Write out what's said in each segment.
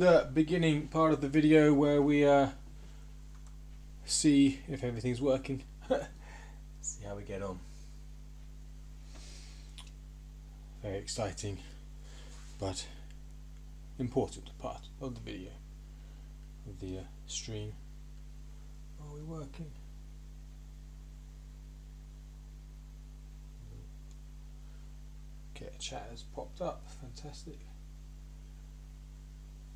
The beginning part of the video where we see if everything's working. See how we get on. Very exciting but important part of the video, of the stream. Are we working? Okay, a chat has popped up. Fantastic.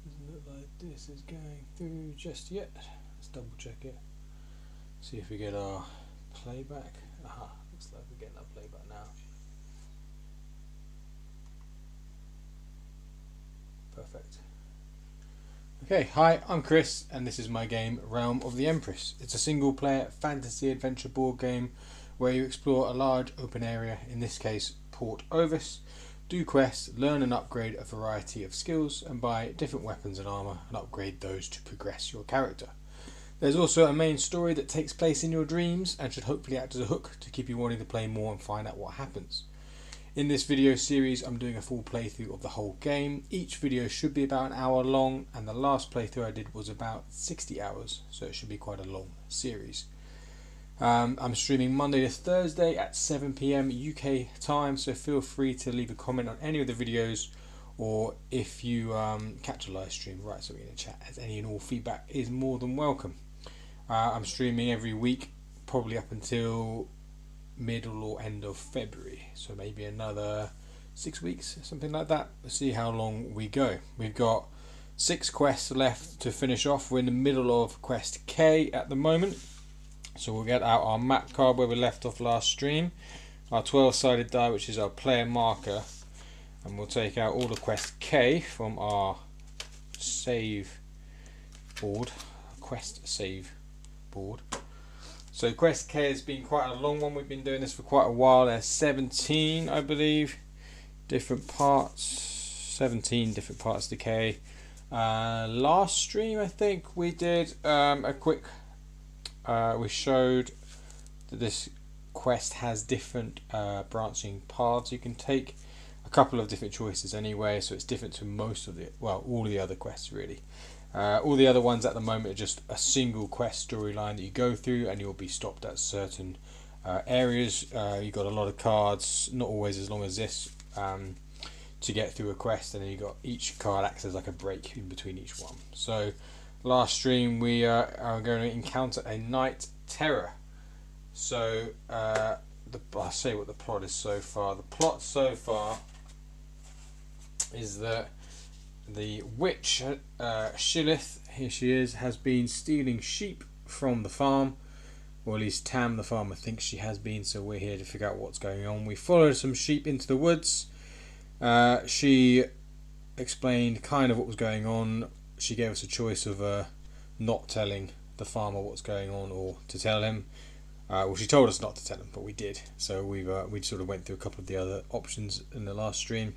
Doesn't look like this is going through just yet. Let's double check it. See if we get our playback. Aha, looks like we're getting our playback now. Perfect. Okay, hi, I'm Chris, and this is my game Realm of the Empress. It's a single player fantasy adventure board game where you explore a large open area, in this case Port Ovis, do quests, learn and upgrade a variety of skills, and buy different weapons and armour and upgrade those to progress your character. There's also a main story that takes place in your dreams and should hopefully act as a hook to keep you wanting to play more and find out what happens. In this video series I'm doing a full playthrough of the whole game. Each video should be about an hour long, and the last playthrough I did was about 60 hours, so it should be quite a long series. I'm streaming Monday to Thursday at 7 PM UK time, so feel free to leave a comment on any of the videos, or if you catch a live stream, write something in the chat, as any and all feedback is more than welcome. I'm streaming every week, probably up until middle or end of February, so maybe another 6 weeks, something like that. Let's see how long we go. We've got 6 quests left to finish off. We're in the middle of quest K at the moment. So we'll get out our map card where we left off last stream, our 12-sided die, which is our player marker, and we'll take out all the quest K from our save board, quest save board. So quest K has been quite a long one. We've been doing this for quite a while. There's 17, I believe, different parts, 17 different parts to K. Last stream, I think we did a quick. We showed that this quest has different branching paths you can take, a couple of different choices anyway, so it's different to most of the, well, all the other quests really. All the other ones at the moment are just a single quest storyline that you go through, and you'll be stopped at certain areas. You've got a lot of cards, not always as long as this, to get through a quest, and then you got each card acts as like a break in between each one. So last stream we are going to encounter a night terror. So I'll say what the plot is so far. The plot so far is that the witch Shillith, here she is, has been stealing sheep from the farm, or at least Tam the farmer thinks she has been, so we're here to figure out what's going on. We followed some sheep into the woods. She explained kind of what was going on. She gave us a choice of not telling the farmer what's going on or to tell him. Well, she told us not to tell him, but we did. So we sort of went through a couple of the other options in the last stream.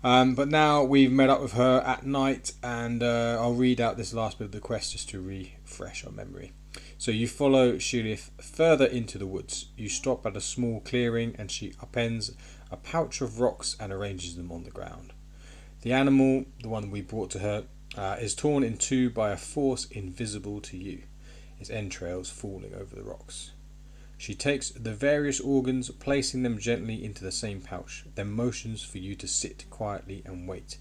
But now we've met up with her at night, and I'll read out this last bit of the quest just to refresh our memory. So you follow Shillith further into the woods. You stop at a small clearing, and she upends a pouch of rocks and arranges them on the ground. The animal, the one we brought to her, is torn in two by a force invisible to you, its entrails falling over the rocks. She takes the various organs, placing them gently into the same pouch, then motions for you to sit quietly and wait.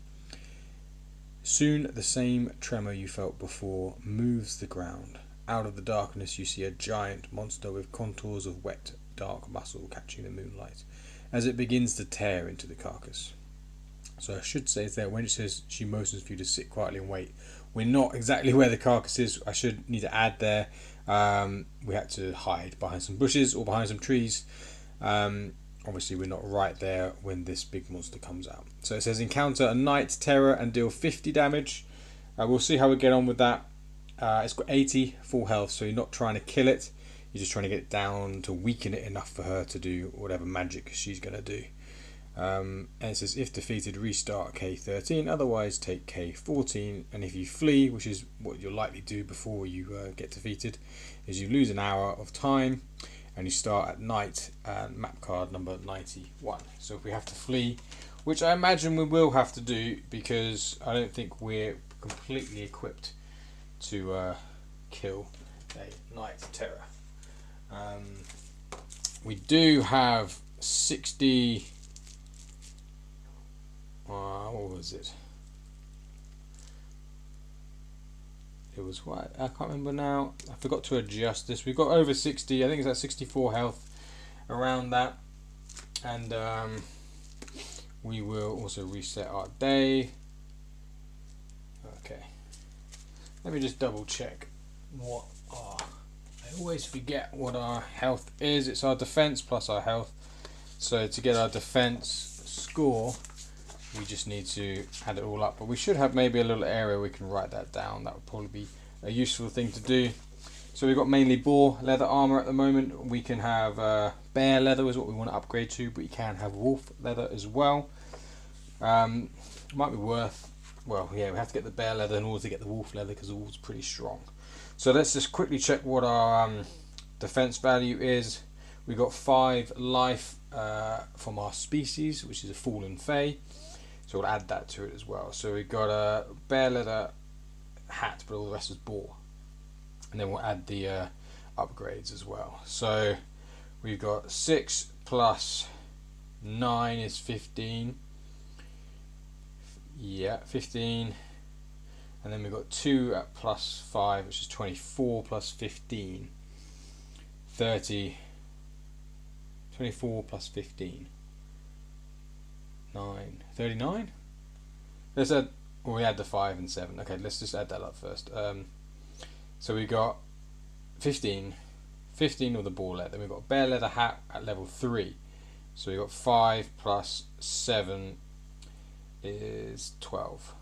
Soon the same tremor you felt before moves the ground. Out of the darkness you see a giant monster with contours of wet, dark muscle catching the moonlight, as it begins to tear into the carcass. So I should say that when it says she motions for you to sit quietly and wait, we're not exactly where the carcass is. I should need to add there. We had to hide behind some bushes or behind some trees. Obviously we're not right there when this big monster comes out. So it says encounter a night terror and deal 50 damage. We'll see how we get on with that. It's got 80 full health, so you're not trying to kill it. You're just trying to get it down to weaken it enough for her to do whatever magic she's going to do. And it says if defeated restart K13, otherwise take K14, and if you flee, which is what you'll likely do before you get defeated, is you lose an hour of time and you start at night and map card number 91. So if we have to flee, which I imagine we will have to do, because I don't think we're completely equipped to kill a Night Terror. We do have 60. What was it? It was what? I can't remember now. I forgot to adjust this. We've got over 60. I think it's at 64 health, around that. And we will also reset our day. Okay. Let me just double check what our... I always forget what our health is. It's our defense plus our health. So to get our defense score, we just need to add it all up. But we should have maybe a little area we can write that down. That would probably be a useful thing to do. So we've got mainly boar leather armor at the moment. We can have bear leather is what we want to upgrade to, but you can have wolf leather as well. Might be worth... Well, yeah, we have to get the bear leather in order to get the wolf leather because the wolf's pretty strong. So let's just quickly check what our defense value is. We got 5 life from our species, which is a fallen fae. So we'll add that to it as well. So we've got a bear leather hat, but all the rest is boar. And then we'll add the upgrades as well. So we've got 6 plus 9 is 15. Yeah, 15. And then we've got 2 at plus 5, which is 24 plus 15. 30. 24 plus 15. 9. 39? Let's add... Well, we add the 5 and 7. Okay, let's just add that up first. So we got 15. 15 with the boar leather. Then we've got a bear leather hat at level 3. So we got 5 plus 7 is 12.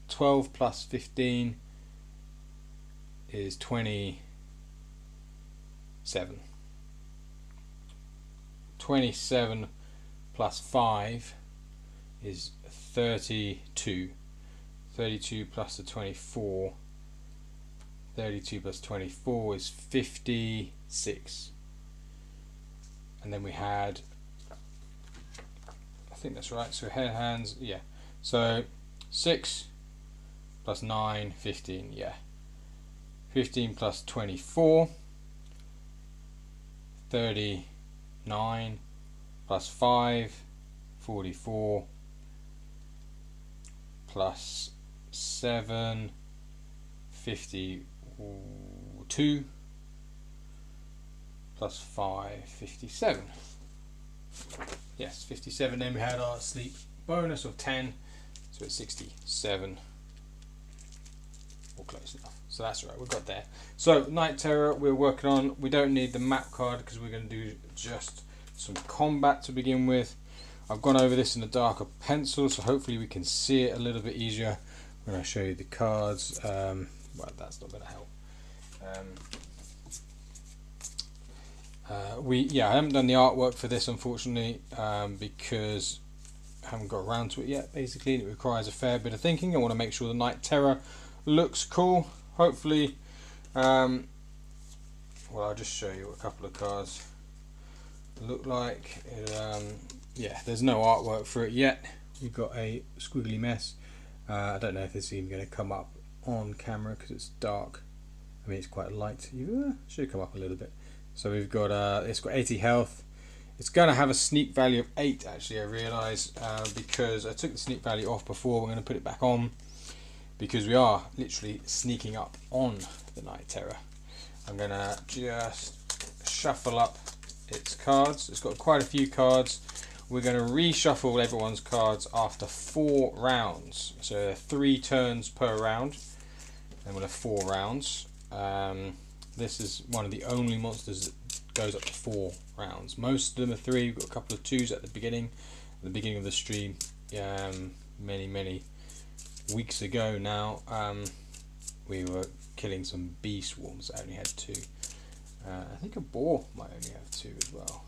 12 plus 15 is 27. 27 plus 5 is 32. 32 plus the 24. 32 plus 24 is 56. And then we had, I think that's right, so hair hands, yeah. So 6 plus 9, 15, yeah. 15 plus 24, 39 plus 5, 44 plus 7, 52 plus 5, 57. Yes, 57. Then we had our sleep bonus of 10, so it's 67. Or close enough. So that's right, we've got there. So Night Terror we're working on. We don't need the map card because we're going to do just some combat to begin with. I've gone over this in a darker pencil, so hopefully we can see it a little bit easier when I show you the cards. Well, that's not going to help. I haven't done the artwork for this unfortunately because I haven't got around to it yet. Basically, it requires a fair bit of thinking. I want to make sure the Night Terror looks cool. Hopefully, well, I'll just show you what a couple of cards look like. Yeah, there's no artwork for it yet. We've got a squiggly mess. I don't know if this is even going to come up on camera because it's dark. I mean, it's quite light. Should come up a little bit. So we've got it's got 80 health. It's going to have a sneak value of 8 actually, I realise, because I took the sneak value off before. We're going to put it back on because we are literally sneaking up on the Night Terror. I'm going to just shuffle up its cards. It's got quite a few cards. We're going to reshuffle everyone's cards after 4 rounds. So 3 turns per round, and we'll have 4 rounds. This is one of the only monsters that goes up to 4 rounds. Most of them are 3. We've got a couple of 2s at the beginning of the stream, many weeks ago now. We were killing some bee swarms that only had 2. I think a boar might only have 2 as well.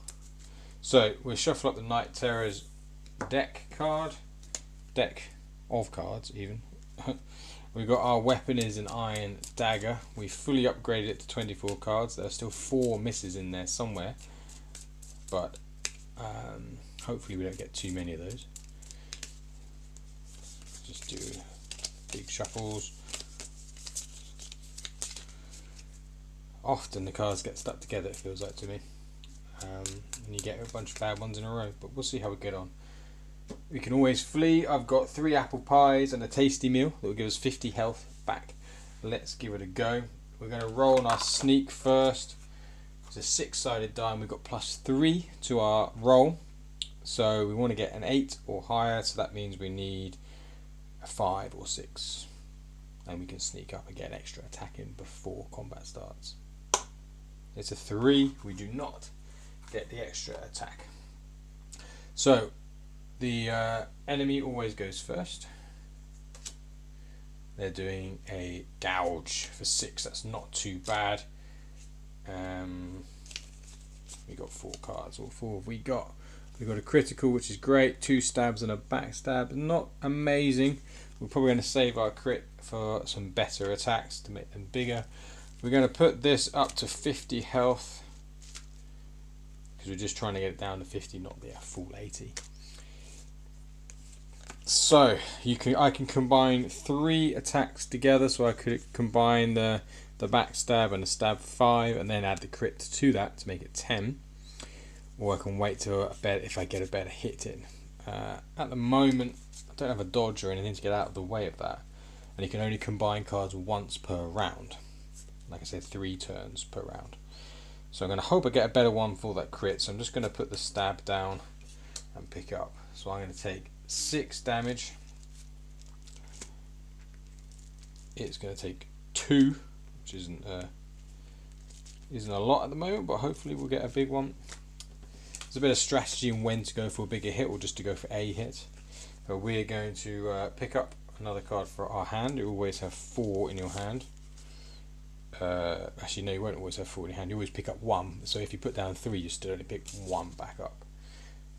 So we'll shuffle up the Night Terror's deck of cards even. We've got our weapon is an iron dagger. We fully upgraded it to 24 cards. There are still 4 misses in there somewhere, but hopefully we don't get too many of those. Just do big shuffles. Often the cards get stuck together, it feels like to me. And you get a bunch of bad ones in a row, but we'll see how we get on. We can always flee. I've got 3 apple pies and a tasty meal that will give us 50 health back. Let's give it a go. We're going to roll on our sneak first. It's a 6-sided die and we've got +3 to our roll. So we want to get an 8 or higher, so that means we need a 5 or 6. And we can sneak up and get an extra attack in before combat starts. It's a 3. We do not get the extra attack. So the enemy always goes first. They're doing a gouge for 6. That's not too bad. We got 4 cards. What 4 have we got? We got a critical, which is great. 2 stabs and a backstab. Not amazing. We're probably going to save our crit for some better attacks to make them bigger. We're going to put this up to 50 health because we're just trying to get it down to 50, not the full 80. So I can combine 3 attacks together. So I could combine the backstab and a stab 5, and then add the crit to that to make it 10. Or I can wait till if I get a better hit in. At the moment, I don't have a dodge or anything to get out of the way of that, and you can only combine cards once per round. Like I said, 3 turns per round. So I'm going to hope I get a better one for that crit. So I'm just going to put the stab down and pick up. So I'm going to take 6 damage. It's going to take 2, which isn't a lot at the moment, but hopefully we'll get a big one. There's a bit of strategy in when to go for a bigger hit or just to go for a hit. But we're going to pick up another card for our hand. You always have 4 in your hand. Actually, no, you won't always have 4 in your hand. You always pick up 1. So if you put down 3, you still only pick 1 back up.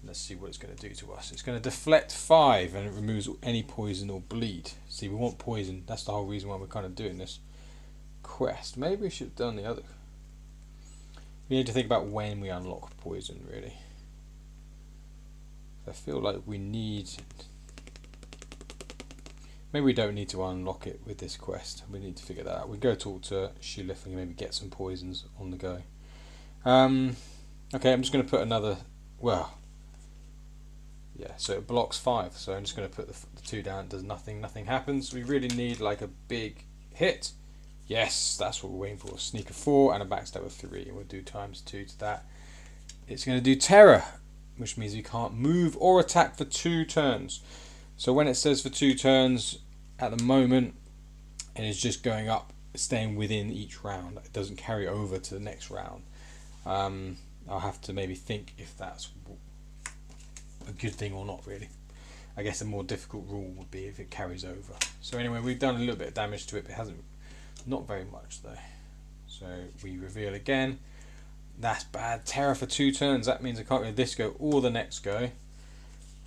Let's see what it's going to do to us. It's going to deflect 5 and it removes any poison or bleed. See, we want poison. That's the whole reason why we're kind of doing this quest. Maybe we should have done the other. We need to think about when we unlock poison, really. I feel like we need... Maybe we don't need to unlock it with this quest. We need to figure that out. We go talk to Shulif and maybe get some poisons on the go. Okay, I'm just going to put another... Well... Yeah, so it blocks 5. So I'm just going to put the 2 down. It does nothing. Nothing happens. We really need like a big hit. Yes, that's what we're waiting for. Sneak of 4 and a backstab of 3. And we'll do ×2 to that. It's going to do terror, which means we can't move or attack for 2 turns. So when it says for 2 turns, at the moment, it is just going up, staying within each round. It doesn't carry over to the next round. I'll have to maybe think if that's a good thing or not, really. I guess a more difficult rule would be if it carries over. So anyway, we've done a little bit of damage to it, but it hasn't, not very much though. So we reveal again. That's bad. Terror for 2 turns. That means I can't go this go or the next go.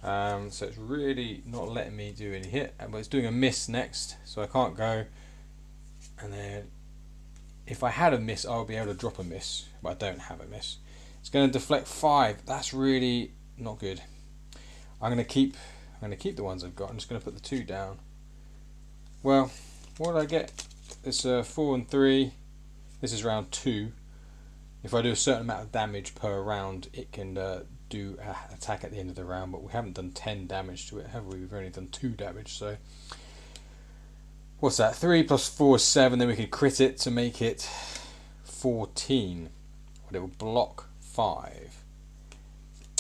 So it's really not letting me do any hit. But it's doing a miss next, so I can't go. And then if I had a miss, I would be able to drop a miss, but I don't have a miss. It's going to deflect 5. That's really not good. I'm going to keep the ones I've got. I'm just going to put the 2 down. Well, what did I get? It's 4 and 3. This is round 2. If I do a certain amount of damage per round, it can do an attack at the end of the round, but we haven't done 10 damage to it, have we? We've only done 2 damage, so... What's that? 3 plus 4 is 7, then we can crit it to make it 14. But it will block 5.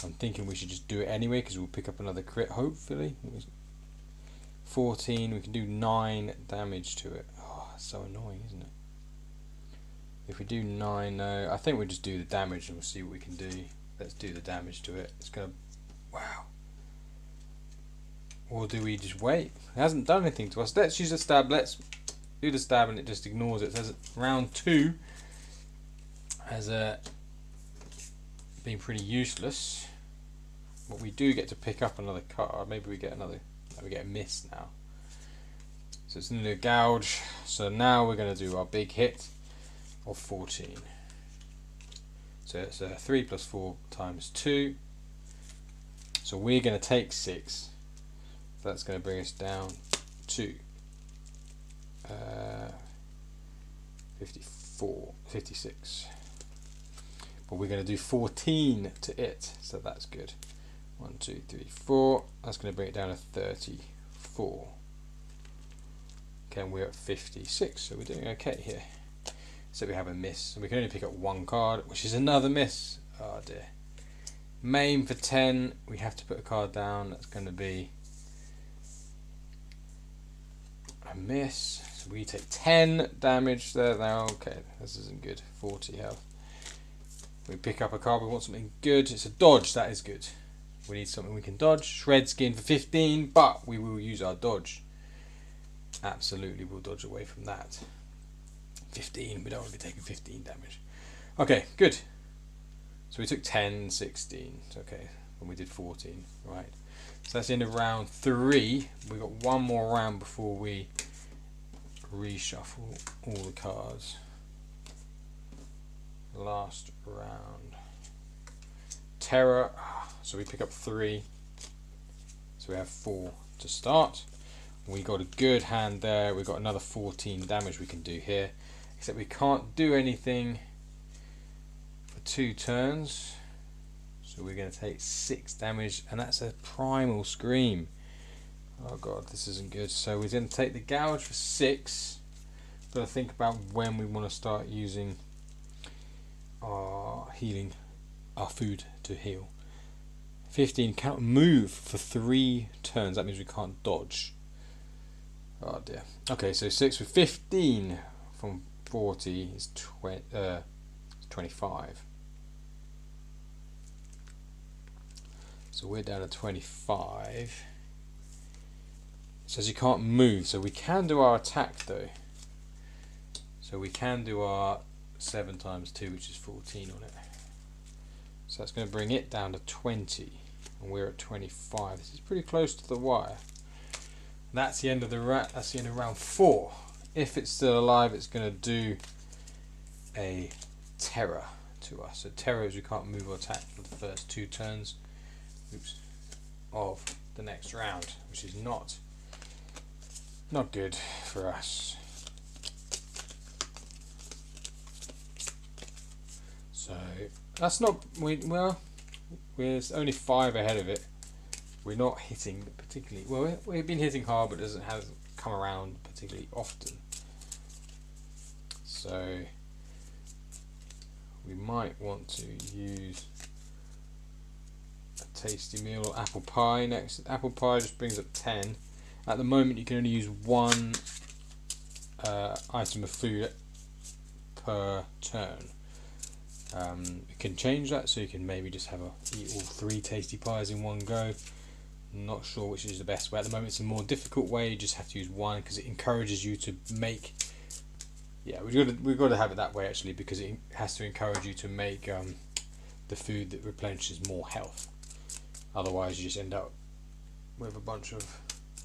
I'm thinking we should just do it anyway, because we'll pick up another crit, hopefully. 14, we can do 9 damage to it. Oh, that's so annoying, isn't it? If we do 9, no, I think we'll just do the damage and we'll see what we can do. Let's do the damage to it. It's gonna, wow. Or do we just wait? It hasn't done anything to us. Let's use the stab. Let's do the stab and it just ignores it. It says round 2 has been pretty useless. But we do get to pick up another card. Maybe we get another. We get a miss now. So it's another gouge. So now we're going to do our big hit of 14. So it's 3 plus 4 times 2. So we're going to take 6. So that's going to bring us down to 54. 56. But we're going to do 14 to it, so that's good. 1, 2, 3, 4. That's going to bring it down to 34. Okay, and we're at 56, so we're doing okay here. So we have a miss, and we can only pick up one card, which is another miss. Oh dear. Main for 10, we have to put a card down. That's going to be a miss. So we take 10 damage there now. Okay, this isn't good. 40 health. We pick up a card, we want something good. It's a dodge, that is good. We need something we can dodge. Shred skin for 15, but we will use our dodge. Absolutely, we'll dodge away from that. 15, we don't want to be taking 15 damage. Okay, good. So we took 10, 16. Okay, and we did 14. Right. So that's the end of round 3. We've got one more round before we reshuffle all the cards. Last round. Terror. So we pick up 3. So we have 4 to start. We got a good hand there. We've got another 14 damage we can do here. Except we can't do anything for 2 turns. So we're going to take 6 damage. And that's a primal scream. Oh god, this isn't good. So we're going to take the gouge for 6. Got to think about when we want to start using our healing, our food to heal. 15, cannot move for 3 turns. That means we can't dodge. Oh dear. Okay, so 6 with 15 from 40 is 25. So we're down to 25. It says you can't move, so we can do our attack though. So we can do our 7 times 2, which is 14 on it. So that's going to bring it down to 20, and we're at 25. This is pretty close to the wire. That's the end of that's the end of round 4. If it's still alive, it's going to do a terror to us. So terror is we can't move or attack for the first 2 turns. Oops, of the next round, which is not good for us. So that's not we're only 5 ahead of it. We're not hitting particularly well. We've been hitting hard, but it hasn't come around particularly often. So we might want to use a tasty meal or apple pie next. Apple pie just brings up 10. At the moment, you can only use 1 item of food per turn. You can change that, so you can maybe just have eat all 3 tasty pies in one go. Not sure which is the best way. At the moment, it's a more difficult way. You just have to use 1 because it encourages you to make. Yeah, we've got to have it that way actually, because it has to encourage you to make the food that replenishes more health. Otherwise, you just end up with a bunch of.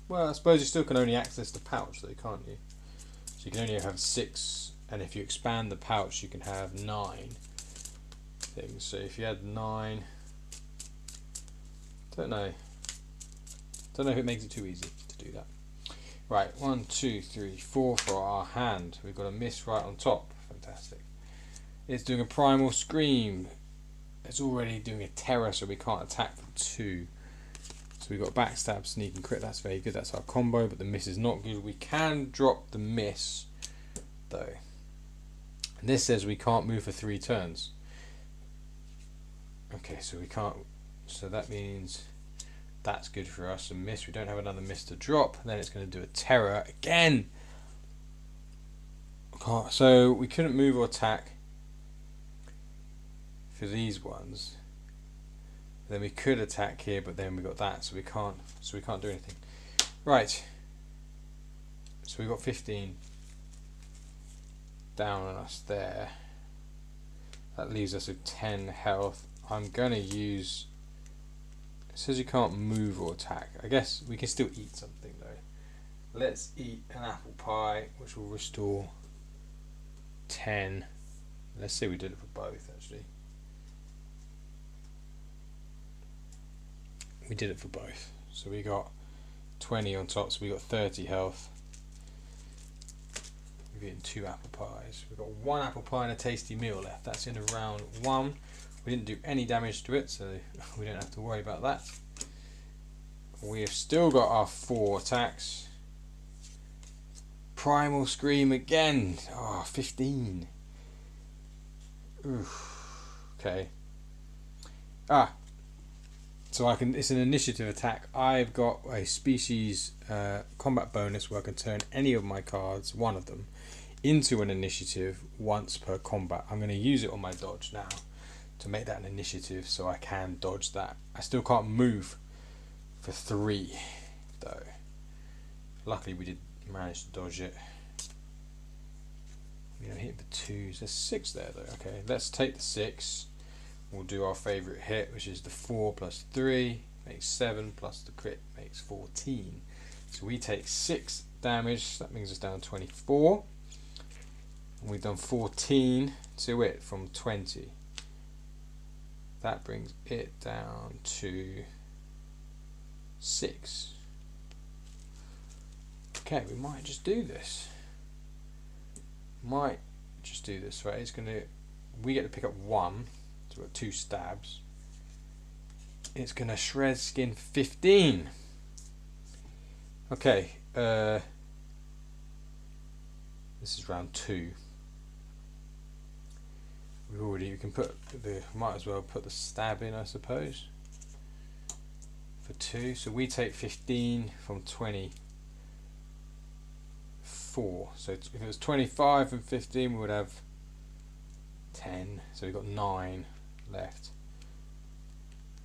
Well, I suppose you still can only access the pouch though, can't you? So you can only have 6, and if you expand the pouch, you can have 9 things. So if you had 9, don't know if it makes it too easy to do that. Right, 1, 2, 3, 4 for our hand. We've got a miss right on top. Fantastic. It's doing a primal scream. It's already doing a terror, so we can't attack for 2. So we've got backstab, sneak and crit. That's very good. That's our combo, but the miss is not good. We can drop the miss though. And this says we can't move for 3 turns. Okay, so we can't. So that means that's good for us. A miss. We don't have another miss to drop. Then it's going to do a terror again. So we couldn't move or attack for these ones. Then we could attack here, but then we got that, so we can't do anything. Right. So we got 15 down on us there. That leaves us with 10 health. I'm gonna use. It says you can't move or attack. I guess we can still eat something though. Let's eat an apple pie, which will restore 10. Let's say we did it for both actually. We did it for both. So we got 20 on top, so we got 30 health. If eaten 2 apple pies. We've got 1 apple pie and a tasty meal left. That's in round 1. We didn't do any damage to it, so we don't have to worry about that. We have still got our 4 attacks. Primal Scream again. Oh, 15. Oof. Okay. So I can. It's an initiative attack. I've got a species combat bonus where I can turn any of my cards, one of them, into an initiative once per combat. I'm going to use it on my dodge now to make that an initiative, so I can dodge that. I still can't move for 3 though. Luckily we did manage to dodge it. We don't hit for 2. There's 6 there though. Okay, let's take the 6. We'll do our favourite hit, which is the 4 plus 3 makes 7 plus the crit makes 14. So we take 6 damage. That brings us down 24. And we've done 14 to it from 20. That brings it down to 6. Okay, we might just do this. Right? It's gonna. We get to pick up 1. So we've got 2 stabs. It's gonna shred skin 15. Okay. This is round 2. We can put the. Might as well put the stab in, I suppose. For 2, so we take 15 from 24. So if it was 25 and 15, we would have 10. So we've got 9 left.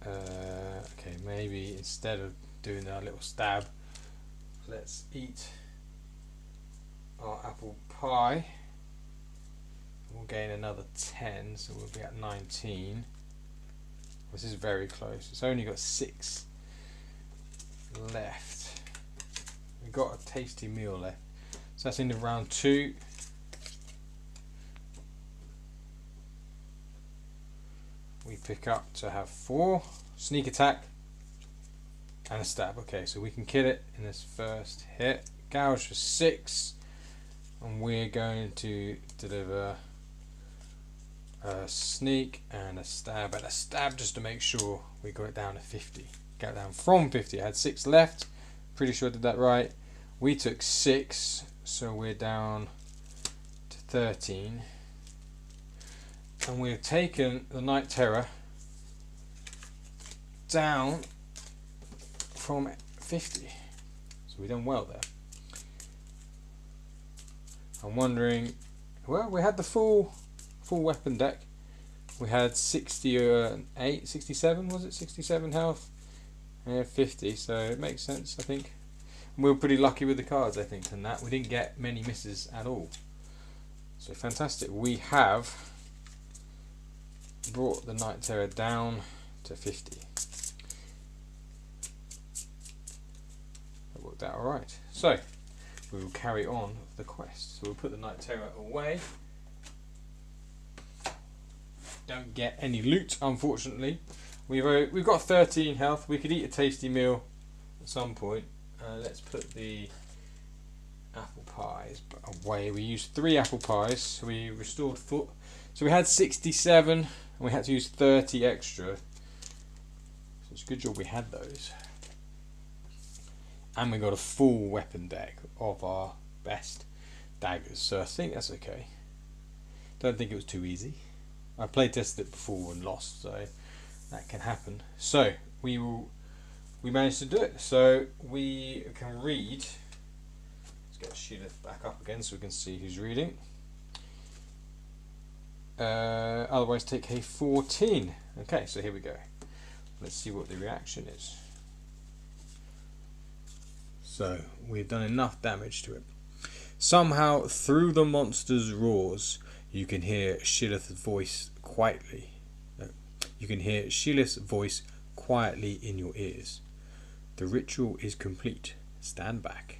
Okay, maybe instead of doing our little stab, let's eat our apple pie. We'll gain another 10, so we'll be at 19. This is very close. It's only got 6 left. We've got a tasty meal left. So that's into round 2. We pick up to have 4. Sneak attack and a stab. Okay, so we can kill it in this first hit. Gouge for 6. And we're going to deliver a sneak and a stab just to make sure we got it down to 50. Got it down from 50. I had 6 left. Pretty sure I did that right. We took 6, so we're down to 13. And we've taken the Night Terror down from 50. So we've done well there. I'm wondering, well, we had the full weapon deck. We had 68, 67, was it? 67 health. And 50, so it makes sense, I think. And we were pretty lucky with the cards, I think, and that. We didn't get many misses at all. So fantastic. We have brought the Night Terror down to 50. That worked out alright. So, we will carry on the quest. So we'll put the Night Terror away. Don't get any loot, unfortunately. We've got 13 health. We could eat a tasty meal at some point. Let's put the apple pies away. We used 3 apple pies, so we restored 4. So we had 67, and we had to use 30 extra. So it's a good job we had those. And we got a full weapon deck of our best daggers, so I think that's okay. Don't think it was too easy. I play tested it before and lost, so that can happen. So we managed to do it. So we can read. Let's get Sheelith back up again so we can see who's reading. Otherwise take a 14. Okay, so here we go. Let's see what the reaction is. So we've done enough damage to it. Somehow through the monster's roars you can hear Sheelith's voice quietly. You can hear Sheelith's voice quietly in your ears. The ritual is complete. Stand back.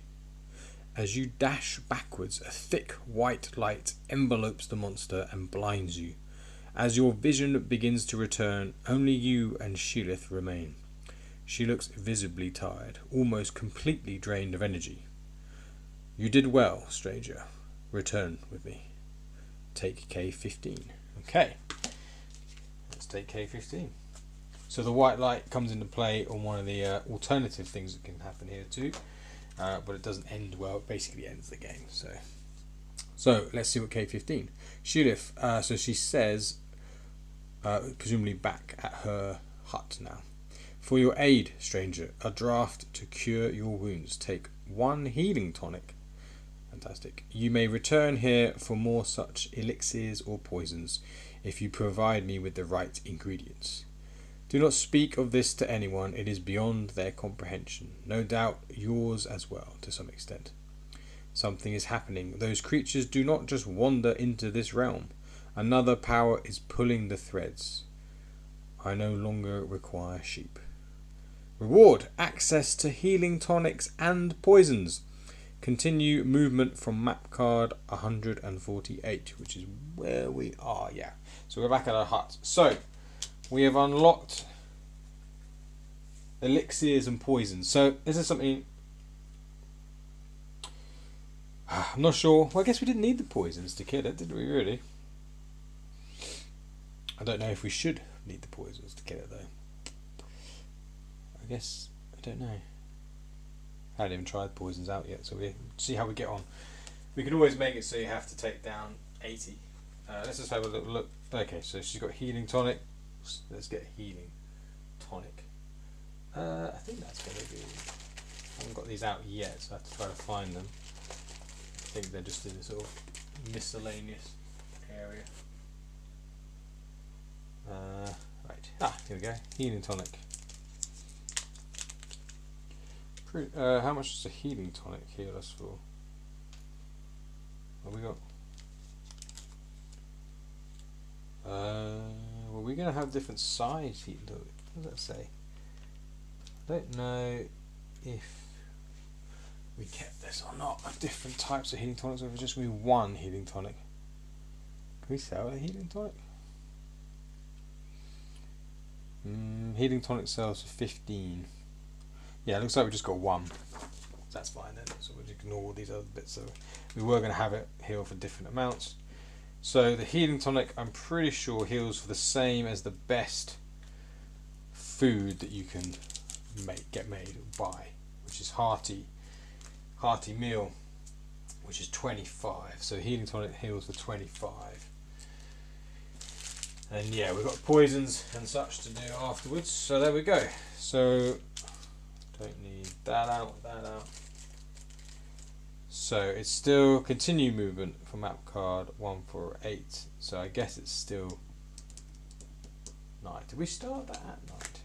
As you dash backwards, a thick white light envelopes the monster and blinds you. As your vision begins to return, only you and Sheelith remain. She looks visibly tired, almost completely drained of energy. You did well, stranger. return with me. Take K15. Okay, let's take K15. So the white light comes into play on one of the alternative things that can happen here too, but it doesn't end well. It basically ends the game. So let's see what K15. Shulif, so she says, presumably back at her hut now. For your aid, stranger, a draft to cure your wounds. Take 1 healing tonic. Fantastic. You may return here for more such elixirs or poisons if you provide me with the right ingredients. Do not speak of this to anyone. It is beyond their comprehension. No doubt yours as well, to some extent. Something is happening. Those creatures do not just wander into this realm. Another power is pulling the threads. I no longer require sheep. Reward: access to healing tonics and poisons. Continue movement from map card 148, which is where we are. Yeah, so we're back at our hut. So we have unlocked elixirs and poisons. So this is something I'm not sure. Well, I guess we didn't need the poisons to kill it, did we really? I don't know if we should need the poisons to kill it though. I guess, I don't know. I haven't even tried poisons out yet, so we'll see how we get on. We can always make it so you have to take down 80. Let's just have a little look. Okay, so she's got healing tonic. Let's get healing tonic. I think that's going to be... I haven't got these out yet, so I have to try to find them. I think they're just in a sort of miscellaneous area. Right. Here we go. Healing tonic. How much does a healing tonic heal us for? What have we got? Well, we're going to have different size healing tonic. What does that say? I don't know if we kept this or not. Different types of healing tonics, or if it's just going to be 1 healing tonic. Can we sell a healing tonic? Healing tonic sells for 15. Yeah, it looks like we just got 1. That's fine then, so we'll ignore all these other bits. So we were going to have it heal for different amounts. So the healing tonic, I'm pretty sure, heals for the same as the best food that you can get made or buy, which is hearty meal, which is 25. So healing tonic heals for 25. And yeah, we've got poisons and such to do afterwards. So there we go. So don't need that out. So it's still continue movement for map card 148. So I guess it's still night. Did we start that at night?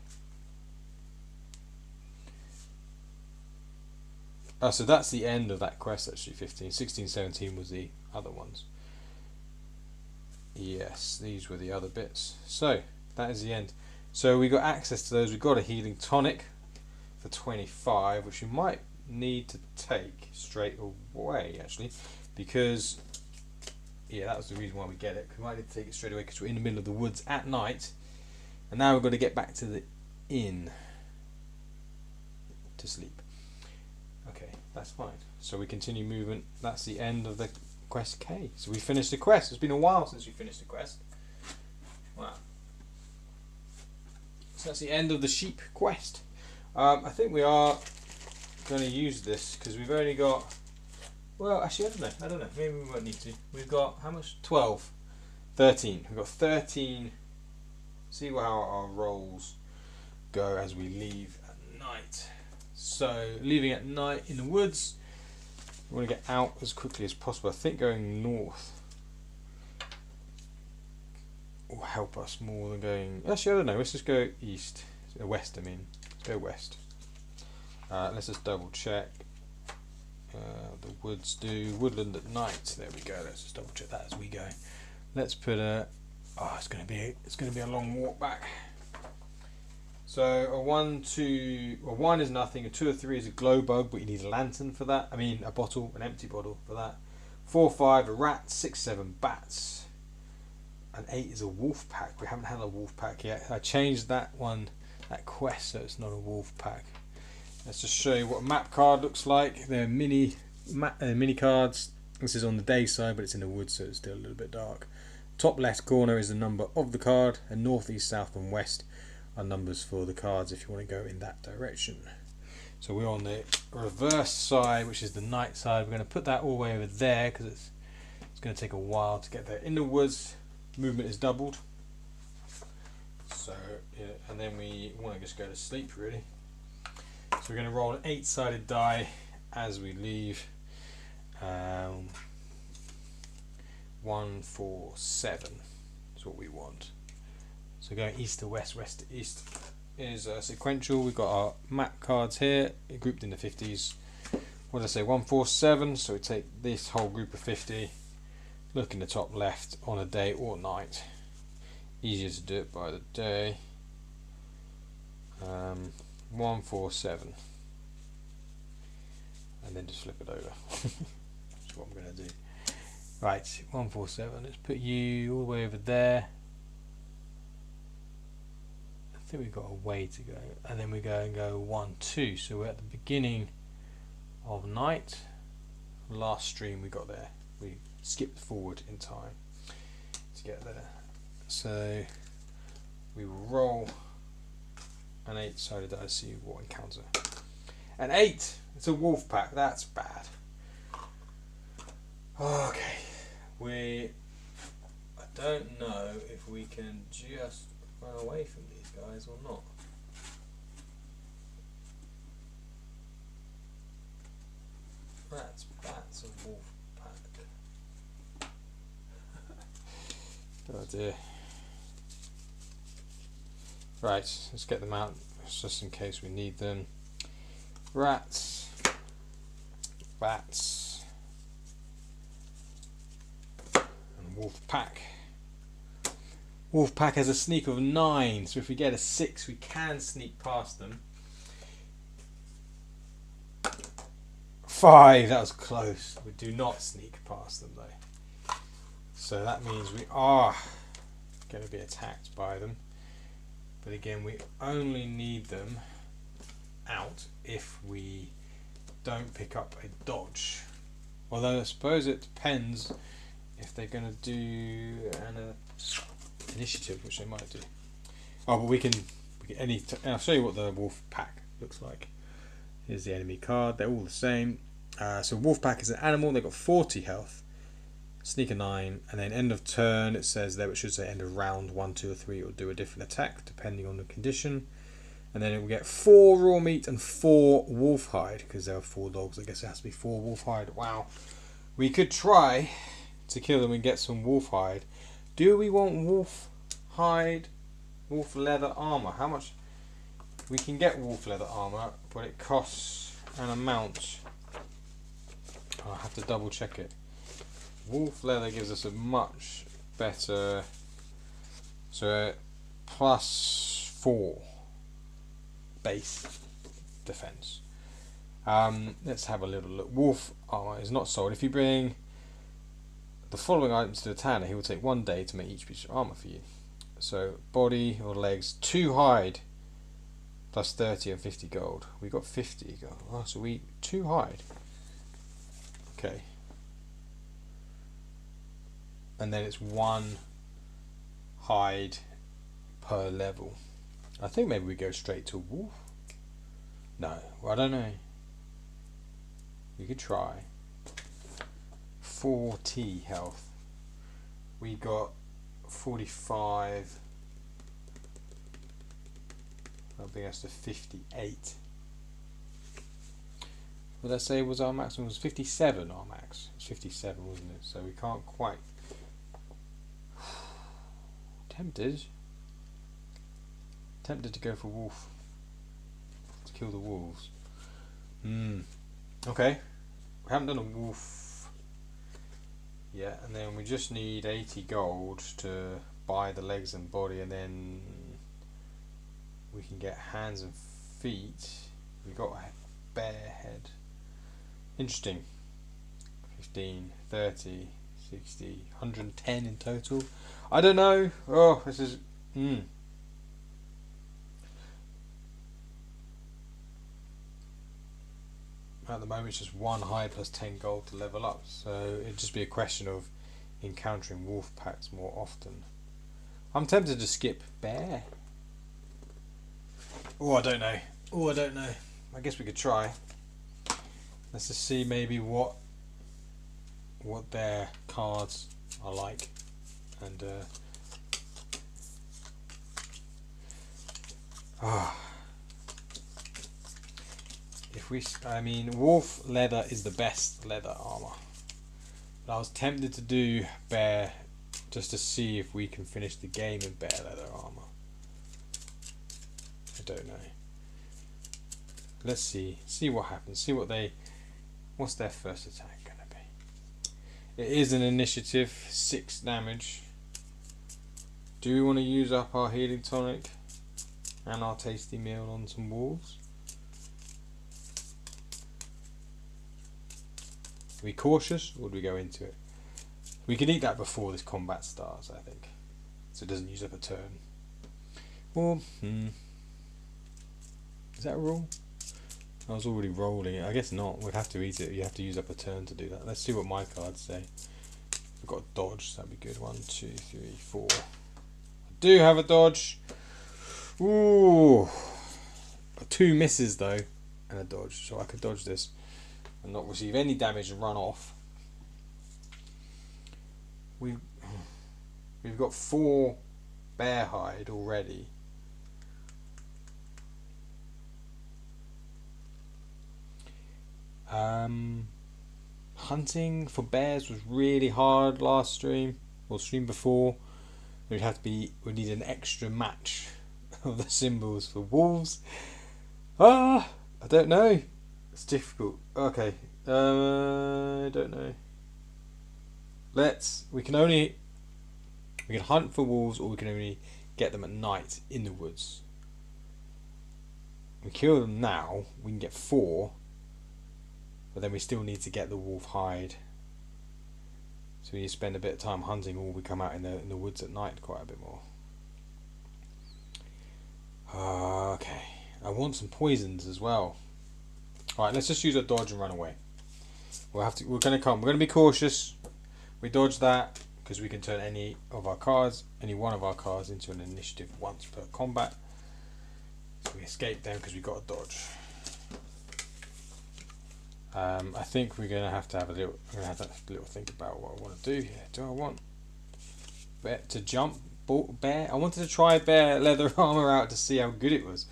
Oh, so that's the end of that quest actually. 15, 16, 17 was the other ones. Yes, these were the other bits. So that is the end. So we got access to those. We got a healing tonic for 25, which we might need to take straight away actually, because yeah, that was the reason why we get it. We might need to take it straight away because we're in the middle of the woods at night, and now we've got to get back to the inn to sleep. Okay, that's fine. So we continue movement. That's the end of the quest K. So we finished the quest. It's been a while since we finished the quest. Wow. So that's the end of the sheep quest. I think we are going to use this because we've only got, well, actually I don't know, maybe we won't need to. We've got how much? 12, 13. We've got 13. See how our rolls go as we leave at night. So leaving at night in the woods, we want to get out as quickly as possible. I think going north will help us more than going, actually I don't know, let's just go east, west I mean, let's go west. Let's just double check. The woods do woodland at night. There we go. Let's just double check that as we go. Let's put a. Oh, it's going to be a long walk back. So a 1, 2. Well, 1 is nothing. A 2 or 3 is a glow bug, but you need a lantern for that. I mean, a bottle, an empty bottle for that. 4, 5 a rat. 6, 7 bats. And 8 is a wolf pack. We haven't had a wolf pack yet. I changed that that quest, so it's not a wolf pack. Let's just show you what a map card looks like. They're mini cards. This is on the day side, but it's in the woods, so it's still a little bit dark. Top left corner is the number of the card, and north, east, south and west are numbers for the cards if you want to go in that direction. So we're on the reverse side, which is the night side. We're going to put that all the way over there because it's going to take a while to get there. In the woods, movement is doubled. So, yeah, and then we want to just go to sleep really. So we're going to roll an 8-sided die as we leave. 1, 4, 7 is what we want. So going east to west, west to east is sequential. We've got our map cards here grouped in the 50s. What did I say? 1, 4, 7. So we take this whole group of 50. Look in the top left on a day or night. Easier to do it by the day. 1, 4, 7. And then just flip it over. That's what I'm going to do. Right, 1, 4, 7. Let's put you all the way over there. I think we've got a way to go. And then we go and go 1, 2. So we're at the beginning of night. Last stream we got there. We skipped forward in time to get there. So we will roll an 8-sided die to see what encounter. An 8! It's a wolf pack, that's bad. Okay, I don't know if we can just run away from these guys or not. That's a wolf pack. Oh dear. Right, let's get them out just in case we need them. Rats, bats, and wolf pack. Wolf pack has a sneak of 9, so if we get a 6 we can sneak past them. 5, that was close. We do not sneak past them though. So that means we are going to be attacked by them. But again, we only need them out if we don't pick up a dodge. Although I suppose it depends if they're going to do an initiative, which they might do. Oh, but we can I'll show you what the wolf pack looks like. Here's the enemy card. They're all the same. So wolf pack is an animal. They've got 40 health. Sneak a 9, and then end of turn it says there, it should say end of round 1, 2 or 3, or do a different attack depending on the condition. And then it will get 4 raw meat and 4 wolf hide, because there are 4 dogs. I guess it has to be 4 wolf hide. Wow. We could try to kill them and get some wolf hide. Do we want wolf hide, wolf leather armor? How much? We can get wolf leather armor, but it costs an amount. I'll have to double check it. Wolf leather gives us a much better, so +4 base defense. Let's have a little look. Wolf armor is not sold. If you bring the following items to the tanner, he will take 1 day to make each piece of armor for you. So body or legs, 2 hide plus 30 and 50 gold. We got 50 gold. Oh, so we 2 hide. Okay. And then it's 1 hide per level. I think maybe we go straight to wolf. No, well, I don't know. We could try. 40 health. We got 45. That'll bring us to 58. What did I say was our maximum? Was 57 our max? It was 57, wasn't it? So we can't quite. Tempted to go for wolf, to kill the wolves. Okay, we haven't done a wolf yet, and then we just need 80 gold to buy the legs and body, and then we can get hands and feet. We got a bear head. Interesting. 15, 30, 60, 110 in total. I don't know. Oh, this is. At the moment it's just 1 hide plus 10 gold to level up, so it'd just be a question of encountering wolf packs more often. I'm tempted to skip bear. Oh, I don't know. I guess we could try. Let's just see maybe what their cards are like, and I mean, wolf leather is the best leather armor. But I was tempted to do bear just to see if we can finish the game in bear leather armor. I don't know. Let's see what happens. What's their first attack gonna be? It is an initiative, 6 damage. Do we want to use up our healing tonic and our tasty meal on some wolves? Are we cautious, or do we go into it? We can eat that before this combat starts, I think, so it doesn't use up a turn. Or is that a roll? I was already rolling it. I guess not. We'd have to eat it. You have to use up a turn to do that. Let's see what my cards say. We've got a dodge. That'd be good. 1, 2, 3, 4. I do have a dodge. Ooh, 2 misses though, and a dodge. So I could dodge this and not receive any damage and run off. We've got 4 bear hide already. Hunting for bears was really hard last stream, or stream before. We'd need an extra match of the symbols for wolves. I don't know. It's difficult. Okay. I don't know. We can hunt for wolves, or we can only get them at night in the woods. We kill them now, we can get 4, but then we still need to get the wolf hide. So we need to spend a bit of time hunting, or we come out in the woods at night quite a bit more. Okay, I want some poisons as well. All right, let's just use a dodge and run away. We're gonna be cautious. We dodge that because we can turn any one of our cards into an initiative once per combat. So we escape them because we got a dodge. I think we're gonna have to have a little think about what I want to do here. Do I want to jump bear? I wanted to try bear leather armor out to see how good it was.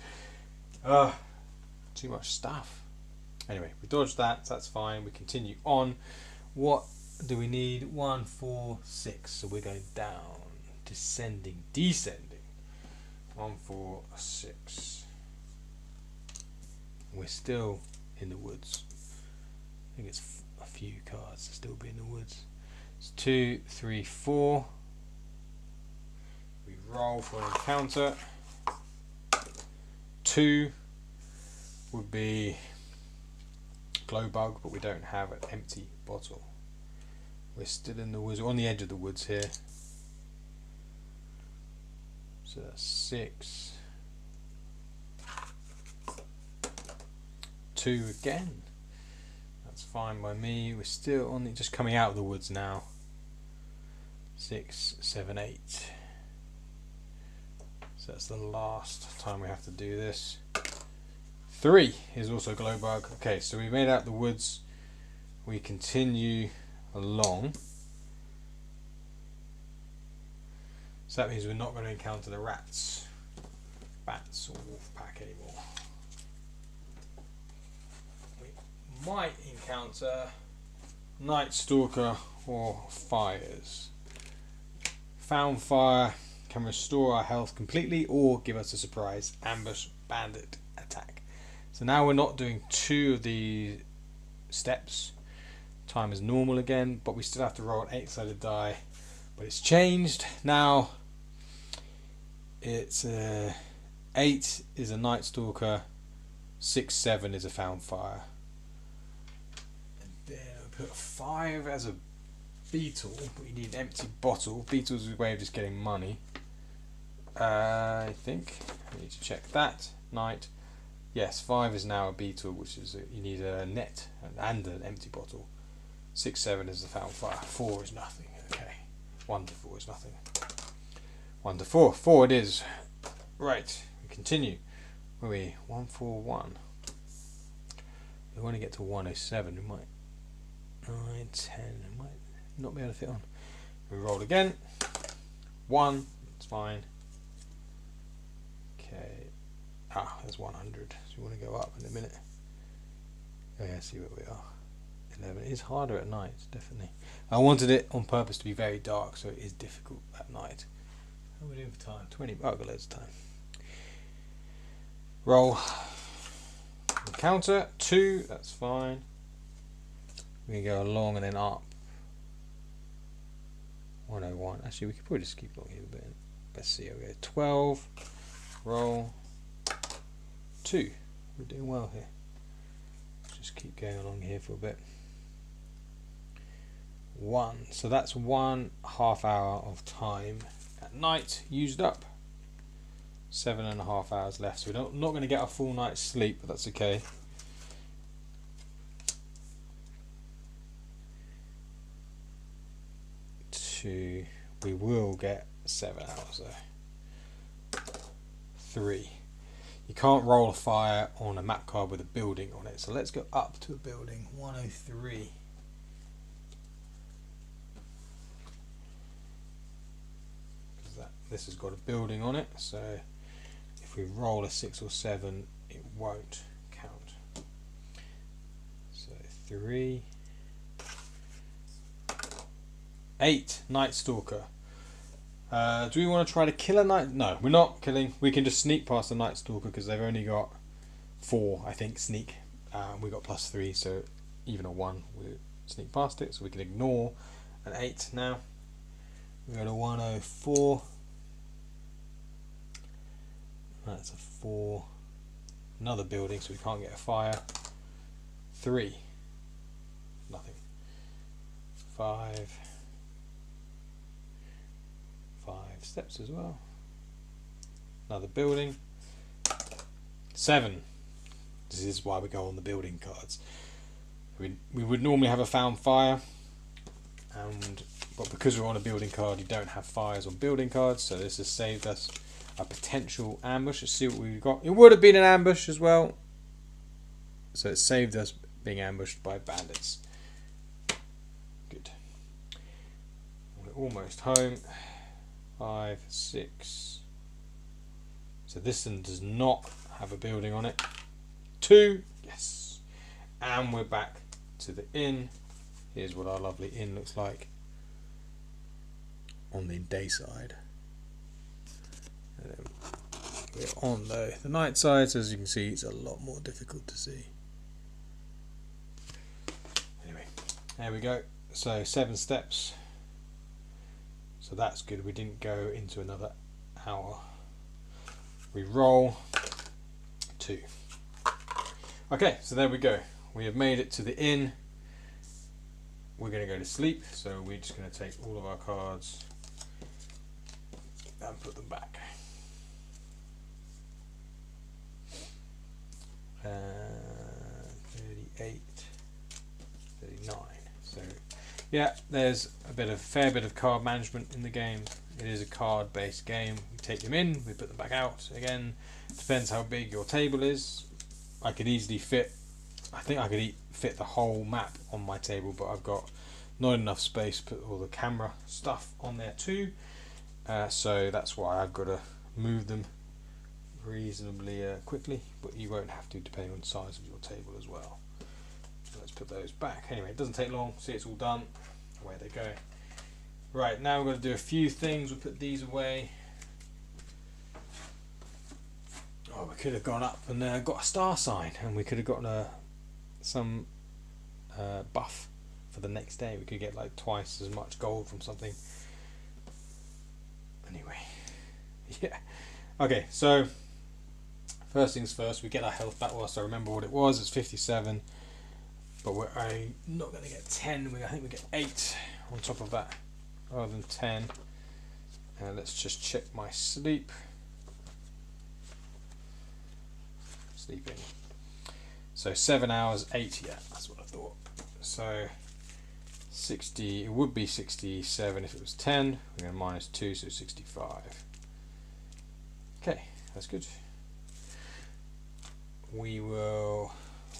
Too much stuff. Anyway, we dodged that, so that's fine. We continue on. What do we need? 1, 4, 6. So we're going down, descending. 1, 4, 6. We're still in the woods. I think it's a few cards to still be in the woods. It's 2, 3, 4. We roll for an encounter. 2 would be glow bug, but we don't have an empty bottle. We're still in the woods. We're on the edge of the woods here. So that's 6. 2 again. That's fine by me. We're still on just coming out of the woods now. 6, 7, 8. So that's the last time we have to do this. 3 is also glow bug. Okay, so we made out the woods. We continue along. So that means we're not going to encounter the bats or wolf pack anymore. We might encounter Night Stalker or fires. Found fire can restore our health completely or give us a surprise ambush bandit attack. So now we're not doing 2 of the steps. Time is normal again, but we still have to roll an 8-sided die. But it's changed now. It's 8 is a Night Stalker, 6, 7 is a Found Fire, and then I put 5 as a beetle. But you need an empty bottle. Beetle's a way of just getting money. I think I need to check that. Night Yes, 5 is now a beetle, which is you need a net and an empty bottle. 6, 7 is the found fire. 4 is nothing. Okay. 1 to 4 is nothing. 1 to 4. 4 it is. Right. We continue. Where are we? 1, 4, 1. We want to get to 107. We might 9, 10. We might not be able to fit on. We roll again. 1. It's fine. Okay. There's 100. So we want to go up in a minute. Oh yeah, see where we are. 11. It is harder at night, definitely. I wanted it on purpose to be very dark, so it is difficult at night. How are we doing for time? 20. Oh, I've got loads of time. Roll. Counter. 2. That's fine. We can go along and then up. 101. Actually, we could probably just keep looking a bit. Let's see. Okay. 12. Roll. 2. We're doing well here. Just keep going along here for a bit. 1. So that's 1.5 hour of time at night used up. 7.5 hours left. So we're not going to get a full night's sleep, but that's okay. 2. We will get 7 hours though. 3. You can't roll a fire on a map card with a building on it. So let's go up to a building. 103. This has got a building on it, so if we roll a 6 or 7 it won't count. So 3, 8. Night Stalker. Do we want to try to kill a night? No, we're not killing. We can just sneak past the Night Stalker because they've only got 4, I think, sneak. We got +3, so even a 1 we sneak past it, so we can ignore an 8 now. We go to 104. That's a 4. Another building, so we can't get a fire. 3. Nothing. 5. 5 steps as well. Another building. 7. This is why we go on the building cards. We would normally have a found fire, but because we're on a building card, you don't have fires on building cards, so this has saved us a potential ambush. Let's see what we've got. It would have been an ambush as well, so it saved us being ambushed by bandits. Good. We're almost home. 5, 6. So this one does not have a building on it. 2. Yes. And we're back to the inn. Here's what our lovely inn looks like on the day side. We're on the night side, so as you can see it's a lot more difficult to see. Anyway, there we go. So 7 steps, so that's good. We didn't go into another hour. We roll 2. Okay, so there we go. We have made it to the inn. We're going to go to sleep, so we're just going to take all of our cards and put them back. 38, 39. So yeah, there's a fair bit of card management in the game. It is a card based game. We take them in, we put them back out. Again, depends how big your table is. I could easily fit, I think I could fit the whole map on my table, but I've got not enough space to put all the camera stuff on there too. So that's why I've got to move them reasonably quickly, but you won't have to depending on the size of your table as well. So let's put those back. Anyway, it doesn't take long. See, it's all done. Away they go. Right, now we're going to do a few things. We'll put these away. Oh, we could have gone up and got a star sign, and we could have gotten some buff for the next day. We could get like twice as much gold from something. Anyway, yeah. Okay, so first things first, we get our health back whilst I remember what it was. It's 57, but we're only not going to get 10. I think we get 8 on top of that rather than 10. Let's just check my sleep. sleeping. So 7 hours, 8, yeah, that's what I thought. So 60, it would be 67 if it was 10. We're going to minus 2, so 65. Okay, that's good. We will